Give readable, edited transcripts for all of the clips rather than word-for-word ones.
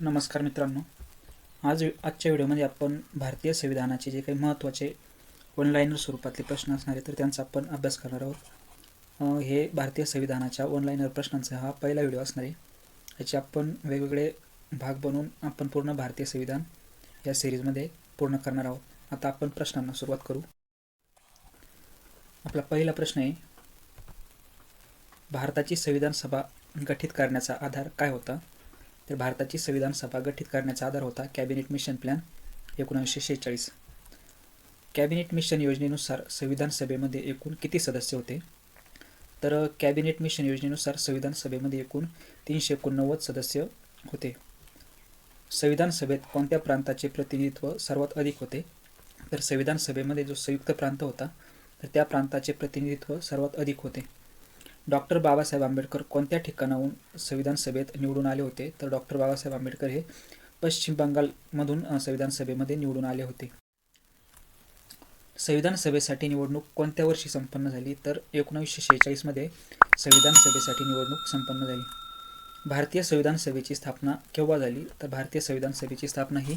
नमस्कार मित्रांनो. आजच्या व्हिडिओमध्ये आपण भारतीय संविधानाचे जे काही महत्त्वाचे ऑनलाईन स्वरूपातले प्रश्न असणार आहेत तर त्यांचा आपण अभ्यास करणार आहोत. हे भारतीय संविधानाच्या ऑनलाईन प्रश्नांचा हा पहिला व्हिडिओ असणार आहे. याचे आपण वेगवेगळे भाग बनवून आपण पूर्ण भारतीय संविधान या सिरीजमध्ये पूर्ण करणार आहोत. आता आपण प्रश्नांना सुरुवात करू. आपला पहिला प्रश्न आहे, भारताची संविधान सभा गठीत करण्याचा आधार काय होता? तर भारताची संविधान सभा गठीत करण्याचा आधार होता cabinet mission plan 1946. Cabinet mission योजनेनुसार संविधान सभेमध्ये एकूण किती सदस्य होते? तर कॅबिनेट मिशन योजनेनुसार संविधान सभेमध्ये एकूण 389 सदस्य होते. संविधान सभेत कोणत्या प्रांताचे प्रतिनिधित्व सर्वात अधिक होते? तर संविधान सभेमध्ये जो संयुक्त प्रांत होता तर त्या प्रांताचे प्रतिनिधित्व सर्वात अधिक होते. डॉक्टर बाबासाहेब आंबेडकर कोणत्या ठिकाणाहून संविधान सभेत निवडून आले होते? तर डॉक्टर बाबासाहेब आंबेडकर हे पश्चिम बंगालमधून संविधान सभेमध्ये निवडून आले होते. संविधान सभेसाठी निवडणूक कोणत्या वर्षी संपन्न झाली? तर 1946 मध्ये संविधान सभेसाठी निवडणूक संपन्न झाली. भारतीय संविधान सभेची स्थापना केव्हा झाली? तर भारतीय संविधान सभेची स्थापना ही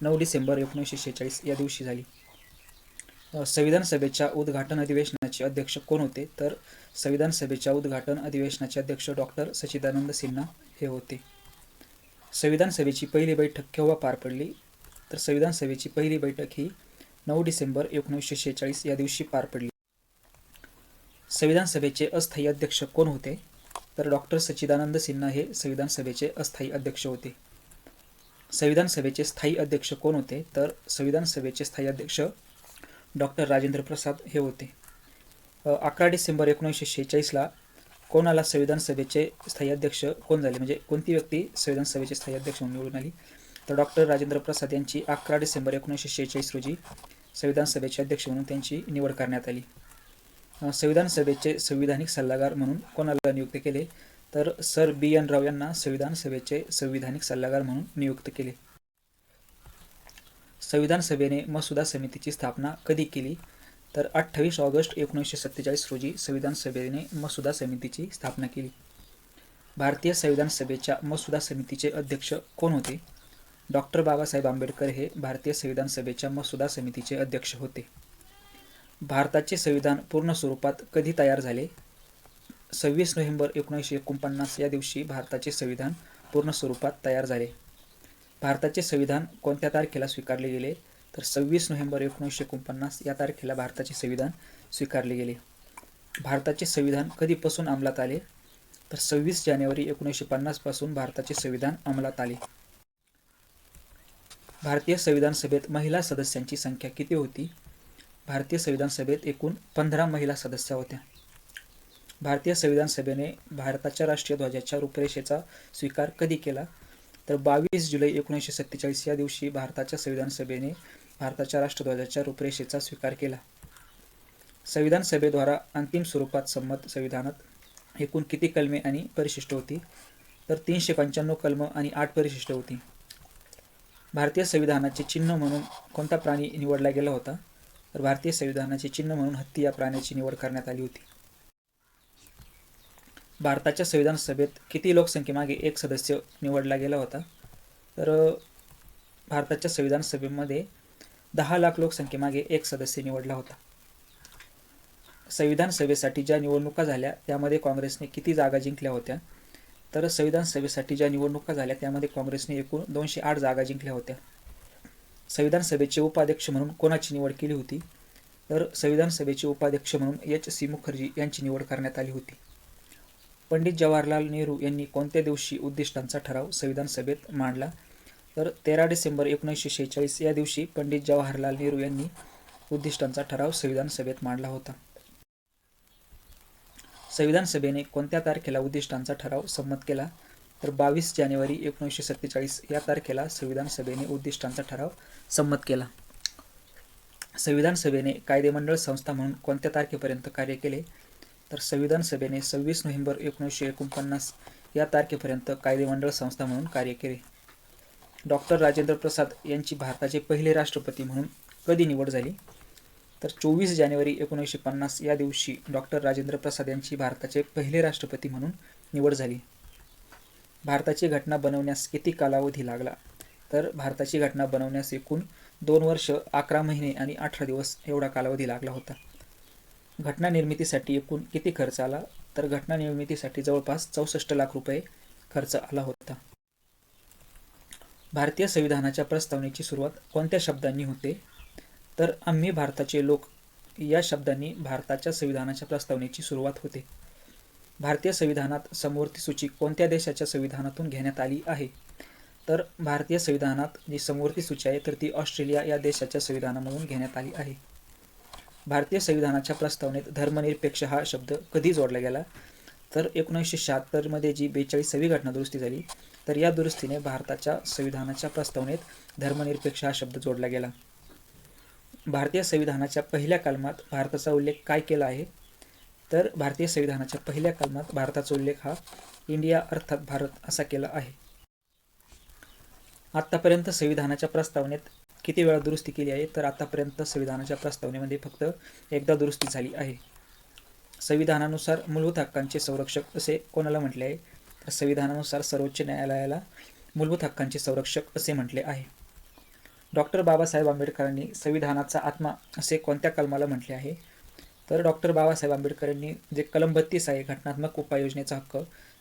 9 डिसेंबर 1946 या दिवशी झाली. संविधान सभेच्या उद्घाटन अधिवेशनाचे अध्यक्ष कोण होते? तर संविधान सभेच्या उद्घाटन अधिवेशनाचे अध्यक्ष डॉक्टर सच्चिदानंद सिन्हा हे होते. संविधान सभेची पहिली बैठक केव्हा पार पडली? तर संविधान सभेची पहिली बैठक ही 9 डिसेंबर 1946 या दिवशी पार पडली. संविधान सभेचे अस्थायी अध्यक्ष कोण होते? तर डॉक्टर सच्चिदानंद सिन्हा हे संविधान सभेचे अस्थायी अध्यक्ष होते. संविधान सभेचे स्थायी अध्यक्ष कोण होते? तर संविधान सभेचे स्थायी अध्यक्ष डॉक्टर राजेंद्र प्रसाद हे होते. 11 डिसेंबर 1946ला कोणाला संविधान सभेचे स्थायी अध्यक्ष कोण झाले, म्हणजे कोणती व्यक्ती संविधान सभेचे स्थायी अध्यक्ष म्हणून निवडून आली? तर डॉक्टर राजेंद्र प्रसाद यांची 11 डिसेंबर 1946 रोजी संविधान सभेचे अध्यक्ष म्हणून त्यांची निवड करण्यात आली. संविधान सभेचे संविधानिक सल्लागार म्हणून कोणाला नियुक्त केले? तर सर B.N. राव यांना संविधान सभेचे संविधानिक सल्लागार म्हणून नियुक्त केले. संविधान सभेने मसुदा समितीची स्थापना कधी केली? तर 28 ऑगस्ट 1947 रोजी संविधान सभेने मसुदा समितीची स्थापना केली. भारतीय संविधान सभेच्या मसुदा समितीचे अध्यक्ष कोण होते? डॉक्टर बाबासाहेब आंबेडकर हे भारतीय संविधान सभेच्या मसुदा समितीचे अध्यक्ष होते. भारताचे संविधान पूर्ण स्वरूपात कधी तयार झाले? 26 नोव्हेंबर 1949 या दिवशी भारताचे संविधान पूर्ण स्वरूपात तयार झाले. भारताचे संविधान कोणत्या तारखेला स्वीकारले गेले? तर 26 नोव्हेंबर 1949 या तारखेला भारताचे संविधान स्वीकारले गेले. भारताचे संविधान कधीपासून अंमलात आले? तर 26 जानेवारी 1950 पासून भारताचे संविधान अंमलात आले. भारतीय संविधान सभेत महिला सदस्यांची संख्या किती होती? भारतीय संविधान सभेत एकूण 15 महिला सदस्य होत्या. भारतीय संविधान सभेने भारताच्या राष्ट्रीय ध्वजाच्या रूपरेषेचा स्वीकार कधी केला? तर 22 जुलै 1947 या दिवशी भारताच्या संविधान सभेने भारताच्या राष्ट्रध्वजाच्या रूपरेषेचा स्वीकार केला. संविधान सभेद्वारा अंतिम स्वरूपात संमत संविधानात एकूण किती कलमे आणि परिशिष्ट होती? तर 395 कलम आणि 8 परिशिष्ट होती. भारतीय संविधानाचे चिन्ह म्हणून कोणता प्राणी निवडला गेला होता? तर भारतीय संविधानाचे चिन्ह म्हणून हत्ती या प्राण्याची निवड करण्यात आली होती. भारताच्या संविधान सभेत किती लोकसंख्येमागे एक सदस्य निवडला गेला होता? तर भारताच्या संविधान सभेमध्ये 10 लाख लोकसंख्येमागे एक सदस्य निवडला होता. संविधान सभेसाठी ज्या निवडणुका झाल्या त्यामध्ये काँग्रेसने किती जागा जिंकल्या होत्या? तर संविधान सभेसाठी ज्या निवडणुका झाल्या त्यामध्ये काँग्रेसने एकूण 208 जागा जिंकल्या होत्या. संविधान सभेचे उपाध्यक्ष म्हणून कोणाची निवड केली होती? तर संविधान सभेचे उपाध्यक्ष म्हणून H.C. मुखर्जी यांची निवड करण्यात आली होती. पंडित जवाहरलाल नेहरू यांनी कोणत्या दिवशी उद्दिष्टांचा ठराव संविधान सभेत मांडला? तर 13 डिसेंबर 1946 या दिवशी पंडित जवाहरलाल नेहरू यांनी उद्दिष्टांचा ठराव संविधान सभेत मांडला होता. संविधान सभेने कोणत्या तारखेला उद्दिष्टांचा ठराव संमत केला? तर 22 जानेवारी 1947 या तारखेला संविधान सभेने उद्दिष्टांचा ठराव संमत केला. संविधान सभेने कायदेमंडळ संस्था म्हणून कोणत्या तारखेपर्यंत कार्य केले? तर संविधान सभेने 26 नोव्हेंबर 1949 या तारखेपर्यंत कायदेमंडळ संस्था म्हणून कार्य केले. डॉक्टर राजेंद्र प्रसाद यांची भारताचे पहिले राष्ट्रपती म्हणून कधी निवड झाली? तर 24 जानेवारी 1950 या दिवशी डॉक्टर राजेंद्र प्रसाद यांची भारताचे पहिले राष्ट्रपती म्हणून निवड झाली. भारताची घटना बनवण्यास किती कालावधी लागला? तर भारताची घटना बनवण्यास एकूण 2 वर्ष 11 महिने आणि 18 दिवस एवढा कालावधी लागला होता. घटना निर्मितीसाठी एकूण किती खर्च आला? तर घटना निर्मितीसाठी जवळपास 64 लाख रुपये खर्च आला होता. भारतीय संविधानाच्या प्रस्तावनेची सुरुवात कोणत्या शब्दांनी होते? तर आम्ही भारताचे लोक या शब्दांनी भारताच्या संविधानाच्या प्रस्तावनेची सुरुवात होते. भारतीय संविधानात समवर्ती सूची कोणत्या देशाच्या संविधानातून घेण्यात आली आहे? तर भारतीय संविधानात जी समवर्ती सूची आहे तर ती ऑस्ट्रेलिया या देशाच्या संविधानामधून घेण्यात आली आहे. भारतीय संविधानाच्या प्रस्तावनेत धर्मनिरपेक्ष हा शब्द कधी जोडला गेला? तर 1976 मध्ये जी 42वी घटनादुरुस्ती झाली तर या दुरुस्तीने भारताच्या संविधानाच्या प्रस्तावनेत धर्मनिरपेक्ष हा शब्द जोडला गेला. भारतीय संविधानाच्या पहिल्या कलमात भारताचा उल्लेख काय केला आहे? तर भारतीय संविधानाच्या पहिल्या कलमात भारताचा उल्लेख हा इंडिया अर्थात भारत असा केला आहे. आतापर्यंत संविधानाच्या प्रस्तावनेत किती वेळा दुरुस्ती केली आहे? तर आतापर्यंत संविधानाच्या प्रस्तावनेमध्ये फक्त एकदा दुरुस्ती झाली आहे. संविधानानुसार मूलभूत हक्कांचे संरक्षक असे कोणाला म्हटले आहे? तर संविधानानुसार सर्वोच्च न्यायालयाला मूलभूत हक्कांचे संरक्षक असे म्हटले आहे. डॉक्टर बाबासाहेब आंबेडकरांनी संविधानाचा आत्मा असे कोणत्या कलमाला म्हटले आहे? तर डॉक्टर बाबासाहेब आंबेडकरांनी जे कलम 32 आहे घटनात्मक उपाययोजनेचा हक्क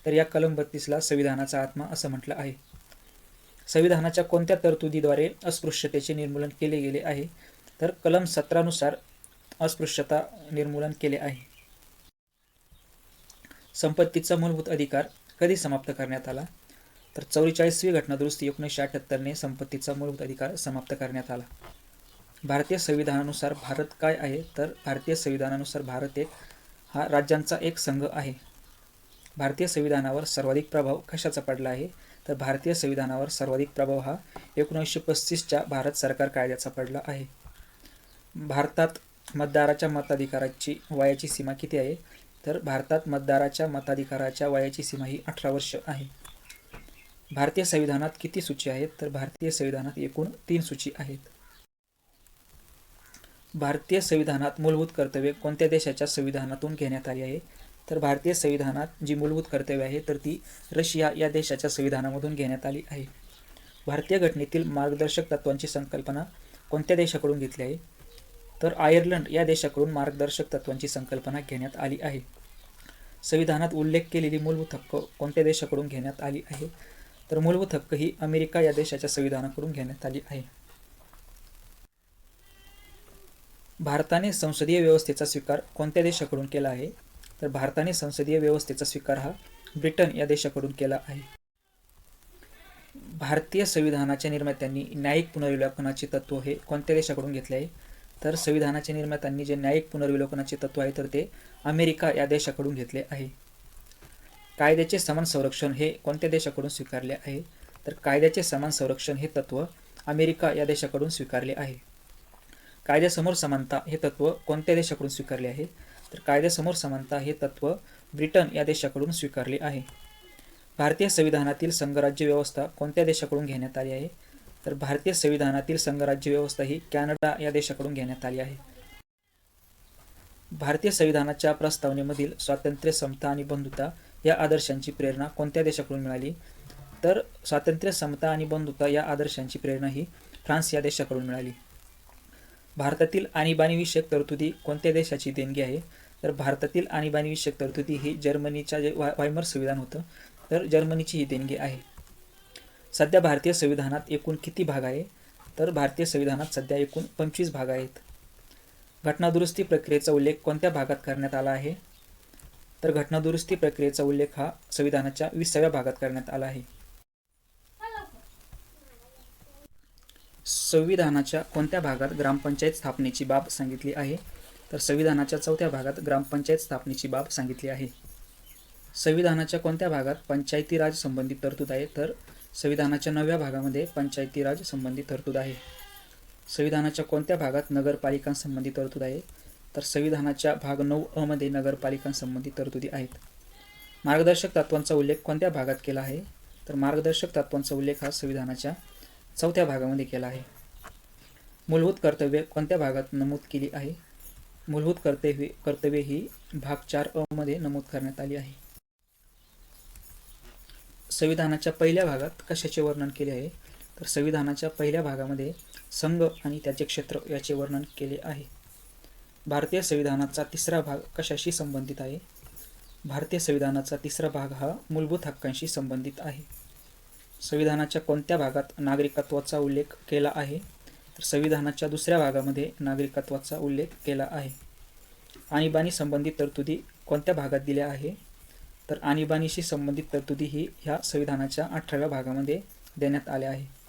तर या कलम 32ला संविधानाचा आत्मा असं म्हटलं आहे. संविधानाच्या कोणत्या तरतुदीद्वारे अस्पृश्यतेचे निर्मूलन केले गेले आहे? तर कलम 17 नुसार अस्पृश्यता निर्मूलन केले आहे. संपत्तीचा मूलभूत अधिकार कधी समाप्त करण्यात आला? तर 44वी घटनादुरुस्ती 1978ने संपत्तीचा मूलभूत अधिकार समाप्त करण्यात आला. भारतीय संविधानानुसार भारत काय आहे? तर भारतीय संविधानानुसार भारत हा राज्यांचा एक संघ आहे. भारतीय संविधानावर सर्वाधिक प्रभाव कशाचा पडला आहे? तर भारतीय संविधानावर सर्वाधिक प्रभाव हा 1935च्या भारत सरकार कायद्याचा पडला आहे. भारतात मतदाराच्या मताधिकाराची वयाची सीमा किती आहे? तर भारतात मतदाराच्या मताधिकाराच्या वयाची सीमा ही 18 वर्ष आहे. भारतीय संविधानात किती सूची आहेत? तर भारतीय संविधानात एकूण 3 सूची आहेत. भारतीय संविधानात मूलभूत कर्तव्ये कोणत्या देशाच्या संविधानातून घेण्यात आली आहे? तर भारतीय संविधानात जी मूलभूत कर्तव्ये आहे तर ती रशिया या देशाच्या संविधानामधून घेण्यात आली आहे. भारतीय घटनेतील मार्गदर्शक तत्त्वांची संकल्पना कोणत्या देशाकडून घेतली आहे? तर आयर्लंड या देशाकडून मार्गदर्शक तत्त्वांची संकल्पना घेण्यात आली आहे. संविधानात उल्लेख केलेली मूलभूत हक्क कोणत्या देशाकडून घेण्यात आली आहे? तर मूलभूत हक्क ही अमेरिका या देशाच्या संविधानाकडून घेण्यात आली आहे. भारताने संसदीय व्यवस्थेचा स्वीकार कोणत्या देशाकडून केला आहे? तर भारताने संसदीय व्यवस्थेचा स्वीकार हा ब्रिटन या देशाकडून केला आहे. भारतीय संविधानाच्या निर्मात्यांनी न्यायिक पुनर्विलोकनाचे तत्त्व हे कोणत्या देशाकडून घेतले आहे? तर संविधानाच्या निर्मात्यांनी जे न्यायिक पुनर्विलोकनाचे तत्त्व आहे तर ते अमेरिका या देशाकडून घेतले आहे. कायद्याचे समान संरक्षण हे कोणत्या देशाकडून स्वीकारले आहे? तर कायद्याचे समान संरक्षण हे तत्त्व अमेरिका या देशाकडून स्वीकारले आहे. कायद्यासमोर समानता हे तत्त्व कोणत्या देशाकडून स्वीकारले आहे? तर कायद्यासमोर समानता हे तत्त्व ब्रिटन या देशाकडून स्वीकारले आहे. भारतीय संविधानातील संघराज्य व्यवस्था कोणत्या देशाकडून घेण्यात आली आहे? तर भारतीय संविधानातील संघराज्य व्यवस्था ही कॅनडा या देशाकडून घेण्यात आली आहे. भारतीय संविधानाच्या प्रस्तावनेमधील स्वातंत्र्य, समता आणि बंधुता या आदर्शांची प्रेरणा कोणत्या देशाकडून मिळाली? तर स्वातंत्र्य, समता आणि बंधुता या आदर्शांची प्रेरणा ही फ्रान्स या देशाकडून मिळाली. भारतातील आणीबाणीविषयक तरतुदी कोणत्या देशाची देणगी आहे? तर भारतातील आणीबाणीविषयक तरतुदी ही जर्मनीच्या जे वायमर संविधान होतं तर जर्मनीची ही देणगी आहे. सध्या भारतीय संविधानात एकूण किती भाग आहे? तर भारतीय संविधानात सध्या एकूण 25 भाग आहेत. घटनादुरुस्ती प्रक्रियेचा उल्लेख कोणत्या भागात करण्यात आला आहे? तर घटनादुरुस्ती प्रक्रियेचा उल्लेख हा संविधानाच्या 20व्या भागात करण्यात आला आहे. संविधानाच्या कोणत्या भागात ग्रामपंचायत स्थापनेची बाब सांगितली आहे? तर संविधानाच्या 4थ्या भागात ग्रामपंचायत स्थापनेची बाब सांगितली आहे. संविधानाच्या कोणत्या भागात पंचायती राज संबंधित तरतूद आहे? तर संविधानाच्या 9व्या भागामध्ये पंचायती राज संबंधित तरतूद आहे. संविधानाच्या कोणत्या भागात नगरपालिकांसंबंधी तरतूद आहे? तर संविधानाच्या भाग 9 मध्ये नगरपालिकांसंबंधी तरतुदी आहेत. मार्गदर्शक तत्त्वांचा उल्लेख कोणत्या भागात केला आहे? तर मार्गदर्शक तत्त्वांचा उल्लेख हा संविधानाच्या 4थ्या भागामध्ये केला आहे. मूलभूत कर्तव्ये कोणत्या भागात नमूद केली आहे? मूलभूत कर्तव्ये ही भाग 4 मध्ये नमूद करण्यात आली आहे. संविधानाच्या पहिल्या भागात कशाचे वर्णन केले आहे? तर संविधानाच्या पहिल्या भागामध्ये संघ आणि त्याचे क्षेत्र याचे वर्णन केले आहे. भारतीय संविधानाचा तिसरा भाग कशाशी संबंधित आहे? भारतीय संविधानाचा तिसरा भाग हा मूलभूत हक्कांशी संबंधित आहे. संविधानाच्या कोणत्या भागात नागरिकत्वाचा उल्लेख केला आहे? तर संविधानाच्या दुसऱ्या भागामध्ये नागरिकत्वाचा उल्लेख केला आहे. आणीबाणी संबंधित तरतुदी कोणत्या भागात दिल्या आहे? तर आणीबाणीशी संबंधित तरतुदी ही ह्या संविधानाच्या 18व्या भागामध्ये देण्यात आल्या आहे.